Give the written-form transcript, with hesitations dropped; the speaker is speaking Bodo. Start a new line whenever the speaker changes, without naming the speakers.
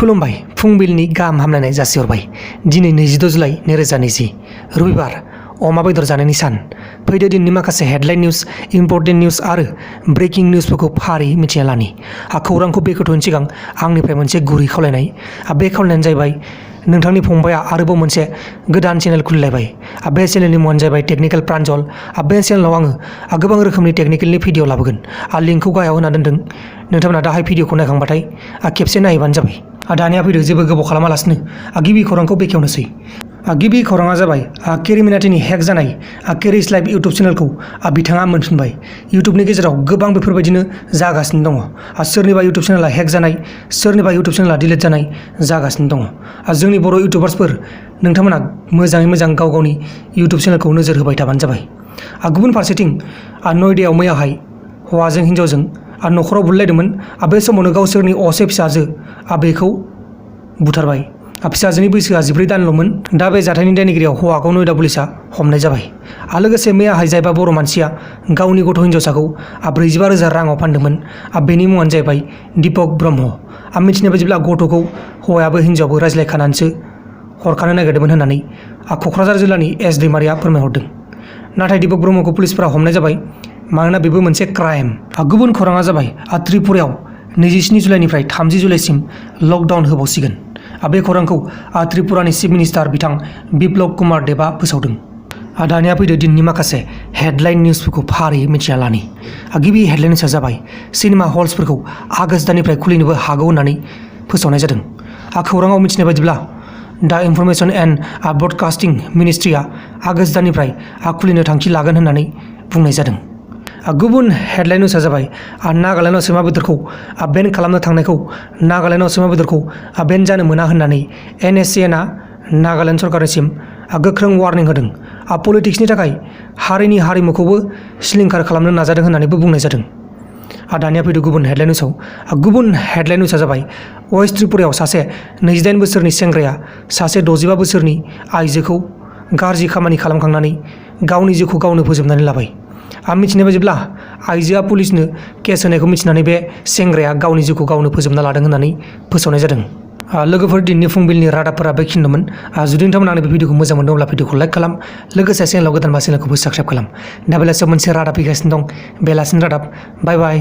खुलुमबाय फुंबिलिनि गाहाम हामलायनाय जासिहरबाय। दिनै 26 जुलाइ 2020 रबिबार अमा बेदर जानायनि सान। फैदो दिननि माखासे हेडलाइन निउज, इम्पर्टेन्ट निउज आरो ब्रेकिं निउजफोरखौ फारियै मिथिना लानि। खौरांखौ बेखेवथ'नो सिगां आंनिफ्राय मोनसे गुरै खावलायनाय। बे खावलायनायानो जाहैबाय नोंथांनि फंबाया आरोबाव मोनसे गोदान चेनेल खुलिलायबाय। बे चेनेलनि मुङानो जाहैबाय टेकनिकेल प्रान्जल। बे चेनेलाव आङो गोबां रोखोमनि टेकनिकेलनि भिडिअ लाबोगोन। लिंकखौ गाहायाव होना दोनदों। नोंथांमोना दाहाय भिडिअखौ नायखांबाथाय खेबसे नायहैबानो जाबाय। दानिया फैदो जेबो गोबाव खालामालासिनो गिबि खौरांखौ बेखेवनोसै। गिबि खौराङा जाबाय केरि मिनाटिनि हेक जानाय केरिस लाइभ इउटुब चेनेलखौ बिथाङा मोनफिनबाय। इउटुबनि गेजेराव गोबां बेफोरबायदिनो जागासिनो दङ। सोरनिबा इउटुब चेनेला हेक जानाय, सोरनिबा इउटुब चेनेला डिलिट जानाय जागासिनो दङ। जोंनि बर' इउटुबार्सफोर नोंथांमोना मोजाङै मोजां गाव गावनि इउटुब चेनेलखौ नोजोर होबाय थाबानो जाबाय। गुबुन फारसेथिं नयदायाव मैयाहाय हौवाजों हिन्जावजों न'खराव बुलायदोंमोन। बे समावनो गावसोरनि असे फिसाजो बेखौ बुथारबाय। फिसाजोनि बैसोआ 14 दानल'मोन। दा बे जाथायनि दायनिगिरियाव हौवाखौ नयदा पुलिसा हमनाय जाबाय। लोगोसे मैयाहाय जायबा बर' मानसिया गावनि गथ' हिन्जावसाखौ 45,000 राङाव फानदोंमोन बेनि मुङानो जाहैबाय दीपक ब्रह्म। मिथिनाय बायदिब्ला गथ'खौ हौवायाबो हिन्जावबो रायज्लायखानानैसो हरखानो नागिरदोंमोन होननानै क'क्राझार जिल्लानि एस दैमारिया फोरमायहरदों। नाथाय दीपक ब्रह्मखौ पुलिसफोरा हमनाय जाबाय, मानोना बेबो मोनसे क्राइम। गुबुन खौराङा जाबाय त्रिपुरायाव 27 जुलाइनिफ्राय 30 जुलाइसिम लकडाउन होबावसिगोन। बे खौरांखौ त्रिपुरानि चिफ मिनिस्टार बिथां बिप्लब कुमार देबआ फोसावदों। दानिया फैदो दिननि माखासे हेडलाइन निउजफोरखौ फारियै मिथिना लानि। गिबि हेडलाइन निउसआ जाबाय सिनेमा हल्सफोरखौ आगष्ट दाननिफ्राय खुलिनोबो हागौ होननानै फोसावनाय जादों। खौराङाव मिथिनाय बायदिब्ला दा इनफरमेशन एन्ड ब्रडकास्टिं मिनिस्ट्रिया आगष्ट दाननिफ्राय खुलिनो थांखि लागोन होननानै बुंनाय जादों। गुबुन हेडलाइन निउसआ जाबाय नागालेन्डआव सैमा बेदरखौ बेन खालामनो थांनायखौ नागालेन्डआव सैमा बेदरखौ बेन जानो मोना होननानै NSCNआ नागालेन्ड सरकारनिसिम गोख्रों वार्निं होदों। पलिटिक्सनि थाखाय हारिनि हारिमुखौबो सिलिंखार खालामनो नाजादों होननानैबो बुंनाय जादों। दानिया फैदो गुबुन हेडलाइन निउसआव। गुबुन हेडलाइन निउसआ जाबाय वेस्ट त्रिपुरायाव सासे 28 बोसोरनि सेंग्राया सासे 65 बोसोरनि आइजोखौ गाज्रि खामानि खालामखांनानै गावनि जिउखौ गावनो फोजोबनानै लाबाय। मिथिनाय बायदिब्ला आइजोआ पुलिसनो केस होनायखौ मिथिनानै बे सेंग्राया गावनि जिउखौ गावनो फोजोबना लादों होननानै फोसावनाय जादों। लोगोफोर दिननि फुंबिलिनि रादाबफोरा बेखिनिमोन। जुदि नोंथांमोना आंनि बे भिडिअखौ मोजां मोनदोंब्ला भिडिअखौ लाइक खालाम, लोगोसे चेनेलाव गोदानबा चेनेलखौबो साबस्क्राइब खालाम। दा बेलासियाव मोनसे रादाब फैगासिनो दं, बेलासिनि रादाब। बाय बाय।